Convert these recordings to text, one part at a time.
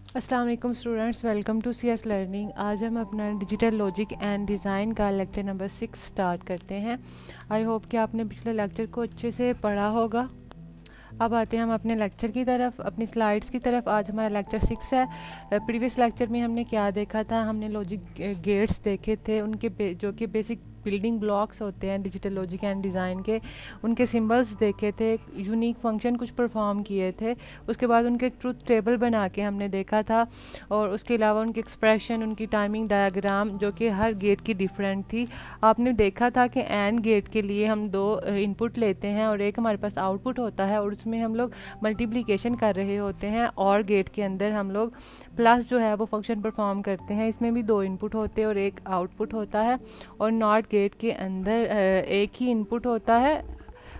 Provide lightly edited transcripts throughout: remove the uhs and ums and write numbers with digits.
अस्सलाम वालेकुम students, welcome to CS learning. आज हम अपना डिजिटल लॉजिक एंड डिज़ाइन का लेक्चर नंबर 6 स्टार्ट करते हैं। आई होप कि आपने पिछले लेक्चर को अच्छे से पढ़ा होगा। अब आते हैं हम अपने लेक्चर की तरफ, अपनी स्लाइड्स की तरफ। आज हमारा लेक्चर 6 है। प्रीवियस लेक्चर में हमने क्या देखा था? हमने लॉजिक गेट्स देखे थे, उनके जो कि बेसिक बिल्डिंग ब्लॉक्स होते हैं डिजिटल लॉजिक एंड डिज़ाइन के, उनके सिंबल्स देखे थे, यूनिक फंक्शन कुछ परफॉर्म किए थे। उसके बाद उनके ट्रुथ टेबल बना के हमने देखा था, और उसके अलावा उनके एक्सप्रेशन, उनकी टाइमिंग डायग्राम जो कि हर गेट की डिफरेंट थी। आपने देखा था कि एंड गेट के लिए हम दो इनपुट लेते हैं और एक हमारे पास आउटपुट होता है, और उसमें हम लोग मल्टीप्लिकेशन कर रहे होते हैं, और गेट के अंदर हम लोग प्लस जो है वो फंक्शन परफॉर्म करते हैं। इसमें भी दो इनपुट होते हैं और एक आउटपुट होता है, और नॉट गेट के अंदर एक ही इनपुट होता है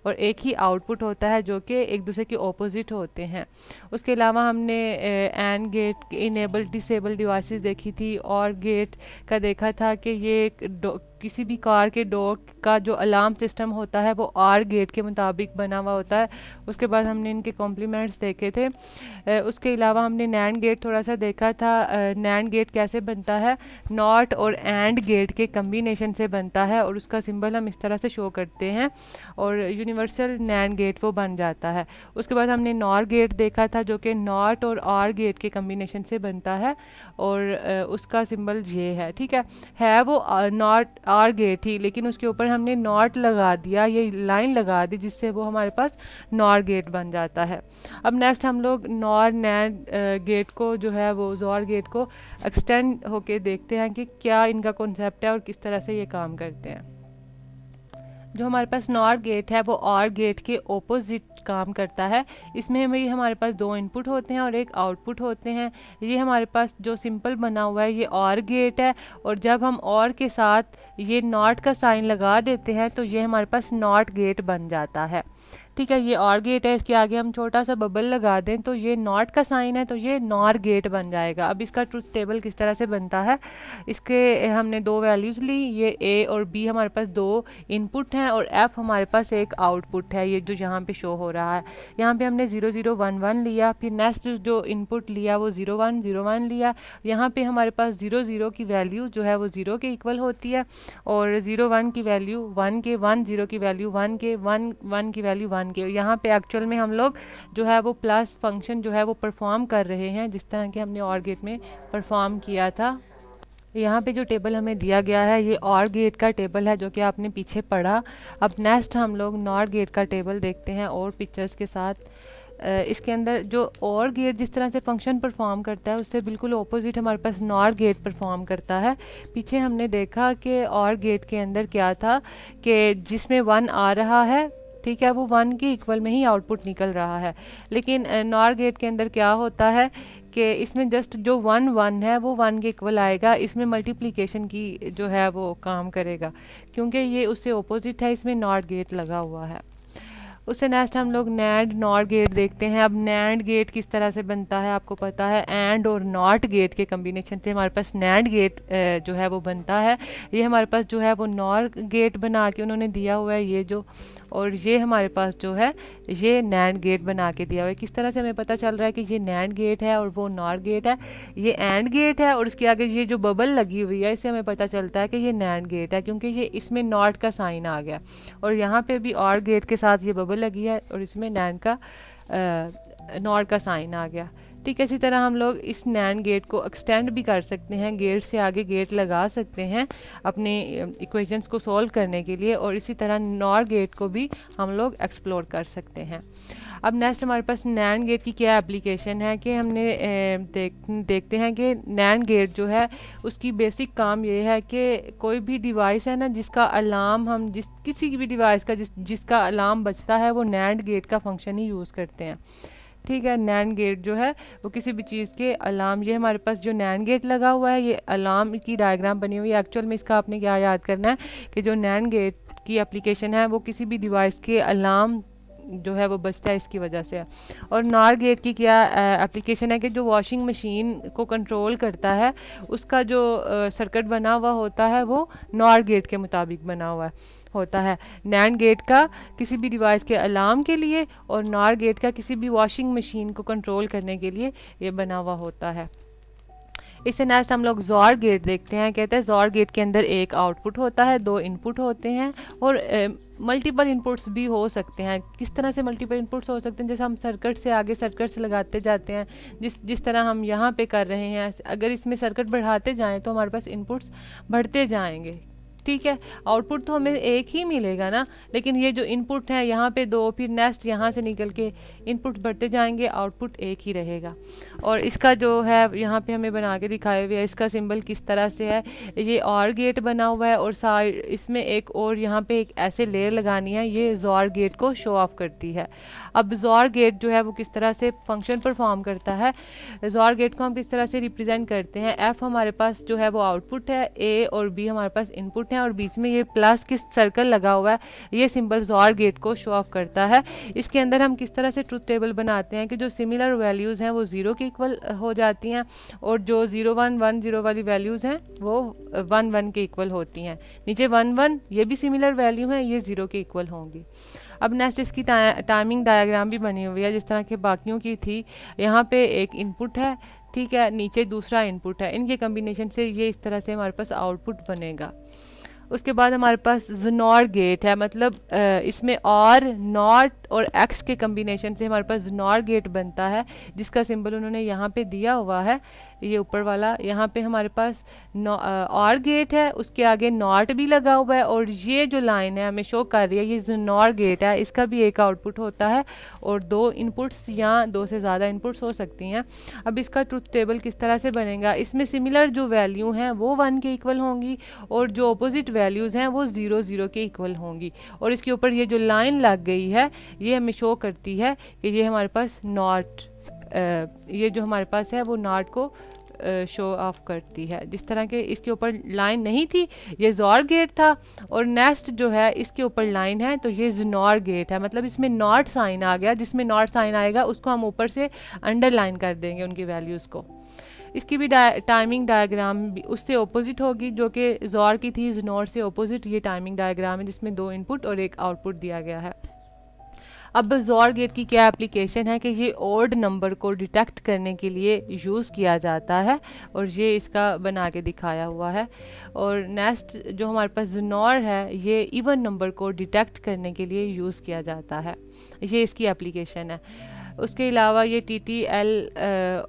और एक ही आउटपुट होता है, जो कि एक दूसरे के ऑपोजिट होते हैं। उसके अलावा हमने and gate enable disable devices देखी थी, और गेट का देखा था कि ये किसी भी कार के डोर का जो अलार्म सिस्टम होता है वो आर गेट के मुताबिक बना हुआ होता है। उसके बाद हमने इनके कॉम्प्लीमेंट्स देखे थे। उसके अलावा हमने नैंड गेट थोड़ा सा देखा था। नैंड गेट कैसे बनता है? नॉट और एंड गेट के कम्बिनेशन से बनता है, और उसका सिंबल हम इस तरह से शो करते हैं, और यूनिवर्सल नैंड गेट वो बन जाता है। उसके बाद हमने नॉर गेट देखा था, जो कि नॉट और आर गेट के कम्बिनेशन से बनता है, और उसका सिंबल ये है। ठीक है वो नॉट आर गेट ही, लेकिन उसके ऊपर हमने नॉट लगा दिया, ये लाइन लगा दी, जिससे वो हमारे पास नॉर गेट बन जाता है। अब नेक्स्ट हम लोग नॉर नैंड गेट को जो है वो जॉर गेट को एक्सटेंड होके देखते हैं कि क्या इनका कॉन्सेप्ट है और किस तरह से ये काम करते हैं। जो हमारे पास नॉर गेट है वो और गेट के ओपोजिट काम करता है। इसमें हमारे पास दो इनपुट होते हैं और एक आउटपुट होते हैं। ये हमारे पास जो सिंपल बना हुआ है ये और गेट है, और जब हम और के साथ ये नॉट का साइन लगा देते हैं तो ये हमारे पास नॉट गेट बन जाता है। ठीक है, ये और गेट है, इसके आगे हम छोटा सा बबल लगा दें तो ये नॉट का साइन है, तो ये नॉर गेट बन जाएगा। अब इसका ट्रुथ टेबल किस तरह से बनता है? इसके हमने दो वैल्यूज़ ली, ये ए और बी हमारे पास दो इनपुट हैं, और एफ हमारे पास एक आउटपुट है, ये जो यहाँ पे शो हो रहा है। यहाँ पे हमने 0 0 1 1 लिया, फिर नेक्स्ट जो इनपुट लिया वो 0 1 0 1 लिया। यहाँ पे हमारे पास 0 0 की वैल्यू जो है वो 0 के इक्वल होती है, और 0 1 की वैल्यू 1 के, 1 0 की वैल्यू 1 के, 1 1 की वैल्यू 1 के। यहाँ पे एक्चुअल में हम लोग जो है वो प्लस फंक्शन जो है वो परफॉर्म कर रहे हैं, जिस तरह के हमने और गेट में परफॉर्म किया था। यहाँ पे जो टेबल हमें दिया गया है ये और गेट का टेबल है, जो कि आपने पीछे पढ़ा। अब नेक्स्ट हम लोग नॉर गेट का टेबल देखते हैं और पिक्चर्स के साथ। इसके अंदर जो और गेट जिस तरह से फंक्शन परफॉर्म करता है उससे बिल्कुल ऑपोजिट हमारे पास नॉर गेट परफॉर्म करता है। पीछे हमने देखा कि और गेट के अंदर क्या था, कि जिसमें 1 आ रहा है, ठीक है, वो 1 के इक्वल में ही आउटपुट निकल रहा है। लेकिन नॉर गेट के अंदर क्या होता है कि इसमें जस्ट जो 1 1 है वो 1 के इक्वल आएगा, इसमें मल्टीप्लिकेशन की जो है वो काम करेगा, क्योंकि ये उससे ऑपोजिट है, इसमें नॉट गेट लगा हुआ है। उससे नेक्स्ट हम लोग नैंड नॉट गेट देखते हैं। अब नैंड गेट किस तरह से बनता है आपको पता है, एंड और नॉट गेट के कम्बिनेशन से हमारे पास नैंड गेट जो है वो बनता है। ये हमारे पास जो है वो नॉर गेट बना के उन्होंने दिया हुआ है ये जो, और ये हमारे पास जो है ये नैंड गेट बना के दिया हुआ है। किस तरह से हमें पता चल रहा है कि ये नैंड गेट है और वो नॉर गेट है? ये एंड गेट है और इसके आगे ये जो बबल लगी हुई है इससे हमें पता चलता है कि ये नैंड गेट है, क्योंकि ये इसमें नॉट का साइन आ गया, और यहाँ पे भी और गेट के साथ ये बबल लगी है और इसमें नैंड का नॉट का साइन आ गया। ठीक है, इसी तरह हम लोग इस नैंड गेट को एक्सटेंड भी कर सकते हैं, गेट से आगे गेट लगा सकते हैं अपने इक्वेशंस को सॉल्व करने के लिए, और इसी तरह नॉर गेट को भी हम लोग एक्सप्लोर कर सकते हैं। अब नेक्स्ट हमारे पास नैंड गेट की क्या एप्लीकेशन है कि हमने देखते हैं कि नैंड गेट जो है उसकी बेसिक काम ये है कि कोई भी डिवाइस है ना जिसका अलार्म हम किसी भी डिवाइस का जिसका अलार्म बजता है वो नैंड गेट का फंक्शन ही यूज़ करते हैं। ठीक है, नैंड गेट जो है वो किसी भी चीज़ के अलार्म, ये हमारे पास जो नैंड गेट लगा हुआ है ये अलार्म की डायग्राम बनी हुई है। एक्चुअल में इसका आपने क्या याद करना है कि जो नैंड गेट की एप्लीकेशन है वो किसी भी डिवाइस के अलार्म जो है वो बचता है इसकी वजह से। और नॉर गेट की क्या एप्लीकेशन है कि जो वॉशिंग मशीन को कंट्रोल करता है उसका जो सर्किट बना हुआ होता है वो नॉर गेट के मुताबिक बना हुआ होता है। नैंड गेट का किसी भी डिवाइस के अलार्म के लिए और नॉर गेट का किसी भी वॉशिंग मशीन को कंट्रोल करने के लिए ये बना हुआ होता है। इससे नेक्स्ट हम लोग जॉर गेट देखते हैं। कहते हैं जॉर गेट के अंदर एक आउटपुट होता है, दो इनपुट होते हैं और मल्टीपल इनपुट्स भी हो सकते हैं। किस तरह से मल्टीपल इनपुट्स हो सकते हैं, जैसे हम सर्किट से आगे सर्किट से लगाते जाते हैं, जिस तरह हम यहाँ पे कर रहे हैं। अगर इसमें सर्किट बढ़ाते जाएं तो हमारे पास इनपुट्स बढ़ते जाएंगे, ठीक है। आउटपुट तो हमें एक ही मिलेगा ना, लेकिन ये जो इनपुट है यहाँ पे दो, फिर नेक्स्ट यहाँ से निकल के इनपुट बढ़ते जाएंगे, आउटपुट एक ही रहेगा। और इसका जो है यहाँ पे हमें बना के दिखाए हुए है, इसका सिंबल किस तरह से है। ये और गेट बना हुआ है और साइड इसमें एक और यहाँ पे एक ऐसे लेयर लगानी है, ये जॉर गेट को शो ऑफ करती है। अब जॉर गेट जो है वो किस तरह से फंक्शन परफॉर्म करता है, जॉर गेट को हम किस तरह से रिप्रेजेंट करते हैं। एफ हमारे पास जो है वो आउटपुट है, ए और बी हमारे पास इनपुट है और बीच में ये प्लस किस सर्कल लगा हुआ है, ये सिंबल जॉर गेट को शो ऑफ करता है। इसके अंदर हम किस तरह से ट्रुथ टेबल बनाते हैं कि जो सिमिलर वैल्यूज़ हैं वो 0 के इक्वल हो जाती हैं और जो 0 1 1 0 वाली वैल्यूज़ हैं वो 1 1 के इक्वल होती हैं। नीचे 1 1 ये भी सिमिलर वैल्यू हैं, ये 0 के इक्वल होंगी। अब नेक्स्ट इसकी टाइमिंग डायग्राम भी बनी हुई है जिस तरह के बाकियों की थी। यहाँ पे एक इनपुट है, ठीक है, नीचे दूसरा इनपुट है, इनके कम्बिनेशन से ये इस तरह से हमारे पास आउटपुट बनेगा। उसके बाद हमारे पास नॉर गेट है, मतलब इसमें और नॉट और एक्स के कम्बिनेशन से हमारे पास नॉर गेट बनता है, जिसका सिंबल उन्होंने यहाँ पे दिया हुआ है, ये ऊपर वाला। यहाँ पे हमारे पास और गेट है, उसके आगे नॉट भी लगा हुआ है और ये जो लाइन है हमें शो कर रही है ये नॉर गेट है, इसका भी एक आउटपुट होता है और दो इनपुट्स या दो से ज़्यादा इनपुट्स हो सकती हैं। अब इसका ट्रुथ टेबल किस तरह से बनेगा, इसमें सिमिलर जो वैल्यू हैं वो 1 के इक्वल होंगी और जो अपोजिट वैल्यूज़ हैं वो 0 0 के इक्वल होंगी। और इसके ऊपर ये जो लाइन लग गई है ये हमें शो करती है कि ये हमारे पास नॉट, ये जो हमारे पास है वो नॉट को शो ऑफ करती है। जिस तरह के इसके ऊपर लाइन नहीं थी ये जॉर गेट था और नेक्स्ट जो है इसके ऊपर लाइन है तो ये जनॉर गेट है, मतलब इसमें नॉट साइन आ गया। जिसमें नॉट साइन आएगा उसको हम ऊपर से अंडरलाइन कर देंगे उनकी वैल्यूज़ को। इसकी भी टाइमिंग डायग्राम भी उससे ओपोजिट होगी जो कि जॉर की थी, जनॉर से ओपोजिट ये टाइमिंग डायग्राम है जिसमें दो इनपुट और एक आउटपुट दिया गया है। अब जॉर गेट की क्या एप्लीकेशन है कि ये ओड नंबर को डिटेक्ट करने के लिए यूज़ किया जाता है और ये इसका बना के दिखाया हुआ है। और नेक्स्ट जो हमारे पास जनॉर है ये इवन नंबर को डिटेक्ट करने के लिए यूज़ किया जाता है, ये इसकी एप्लीकेशन है। उसके अलावा ये TTL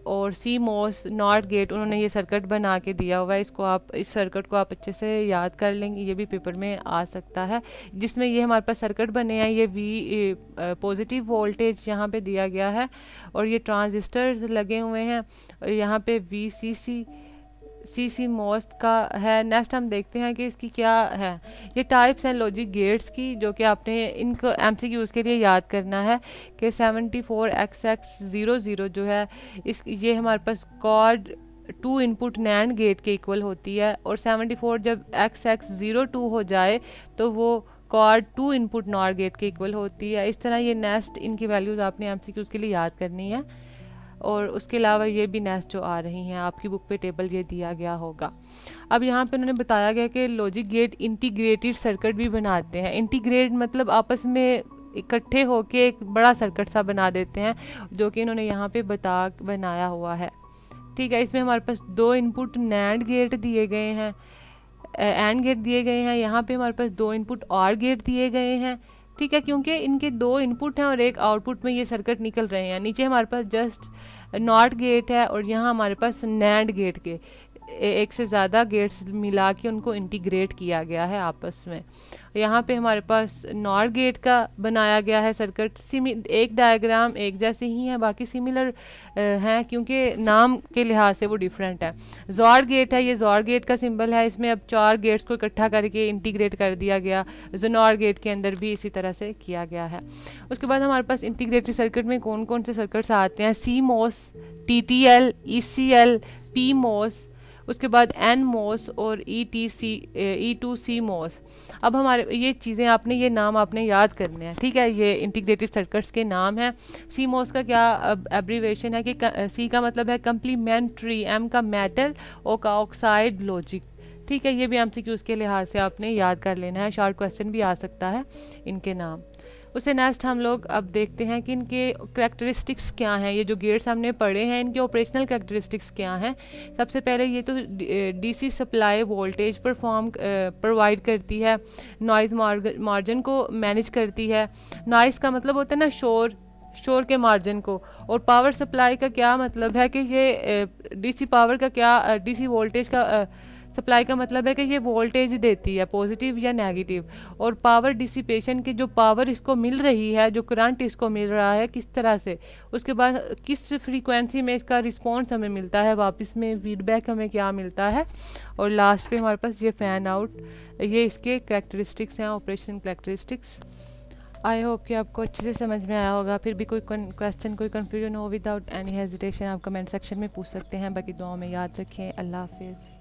और CMOS नॉट गेट उन्होंने ये सर्किट बना के दिया हुआ है, इसको आप इस सर्किट को आप अच्छे से याद कर लेंगे, ये भी पेपर में आ सकता है। जिसमें ये हमारे पास सर्किट बने हैं, ये V पॉजिटिव वोल्टेज यहाँ पे दिया गया है और ये ट्रांजिस्टर लगे हुए हैं, यहाँ पे VCC CMOS का है। नेक्स्ट हम देखते हैं कि इसकी क्या है, ये टाइप्स हैं लॉजिक गेट्स की जो कि आपने इनको MCQs के लिए याद करना है कि 74XX00 जो है इस ये हमारे पास कॉर्ड 2 इनपुट नैंड गेट के इक्वल होती है और 74 जब XX02 हो जाए तो वो कॉर्ड 2 इनपुट नॉर गेट के इक्वल होती है। इस तरह ये नेक्स्ट इनकी वैल्यूज़ आपने MCQs के लिए याद करनी है। और उसके अलावा ये भी नेक्स्ट जो आ रही हैं आपकी बुक पे टेबल ये दिया गया होगा। अब यहाँ पे उन्होंने बताया गया कि लॉजिक गेट इंटीग्रेटेड सर्किट भी बनाते हैं। इंटीग्रेट मतलब आपस में इकट्ठे होके एक बड़ा सर्किट सा बना देते हैं जो कि इन्होंने यहाँ पे बनाया हुआ है, ठीक है। इसमें हमारे पास दो इनपुट नैंड गेट दिए गए हैं, एंड गेट दिए गए हैं, यहाँ पे हमारे पास दो इनपुट और गेट दिए गए हैं, ठीक है, क्योंकि इनके दो इनपुट हैं और एक आउटपुट में ये सर्किट निकल रहे हैं। नीचे हमारे पास जस्ट नॉट गेट है और यहाँ हमारे पास नैंड गेट के एक से ज़्यादा गेट्स मिला के उनको इंटीग्रेट किया गया है आपस में। यहाँ पे हमारे पास नॉर गेट का बनाया गया है सर्किट, एक डायग्राम एक जैसे ही है, बाकी सिमिलर हैं क्योंकि नाम के लिहाज से वो डिफरेंट है। जॉर गेट है, ये जॉर गेट का सिंबल है, इसमें अब 4 गेट्स को इकट्ठा करके इंटीग्रेट कर दिया गया। जनॉर गेट के अंदर भी इसी तरह से किया गया है। उसके बाद हमारे पास इंटीग्रेटेड सर्किट में कौन कौन से सर्किट्स आते हैं, CMOS, TTL, ECL, PMOS उसके बाद एन मोस और E2C मोस। अब हमारे ये चीज़ें आपने ये नाम आपने याद करने हैं, ठीक है। ये इंटीग्रेटेड सर्किट्स के नाम हैं। सी मोस का क्या एब्रीवेशन है कि सी का मतलब है कम्प्लीमेंट्री, एम का मेटल, ओ का ऑक्साइड लॉजिक, ठीक है। ये भी एमसीक्यूज़ के लिहाज से आपने याद कर लेना है, शॉर्ट क्वेश्चन भी आ सकता है इनके नाम। उससे नेक्स्ट हम लोग अब देखते हैं कि इनके करेक्टरिस्टिक्स क्या हैं। ये जो गेट्स हमने पढ़े हैं इनके ऑपरेशनल करेक्टरिस्टिक्स क्या हैं। सबसे पहले ये तो डीसी सप्लाई वोल्टेज प्रोवाइड करती है, नॉइज़ मार्जिन को मैनेज करती है। नॉइज़ का मतलब होता है ना शोर के मार्जिन को। और पावर सप्लाई का क्या मतलब है कि ये डीसी पावर का क्या डीसी वोल्टेज का सप्लाई का मतलब है कि ये वोल्टेज देती है, पॉजिटिव या नेगेटिव। और पावर डिसिपेशन की जो पावर इसको मिल रही है, जो करंट इसको मिल रहा है किस तरह से, उसके बाद किस फ्रीक्वेंसी में इसका रिस्पॉन्स हमें मिलता है, वापस में फीडबैक हमें क्या मिलता है। और लास्ट पे हमारे पास ये फ़ैन आउट, ये इसके करेक्टरिस्टिक्स हैं, ऑपरेशन करेक्टरिस्टिक्स। आई होप कि आपको अच्छे से समझ में आया होगा। फिर भी कोई क्वेश्चन, कोई कन्फ्यूजन हो, विदाउट एनी हेजिटेशन आप कमेंट सेक्शन में पूछ सकते हैं। बाकी दुआओं में याद रखें। अल्लाह हाफिज़।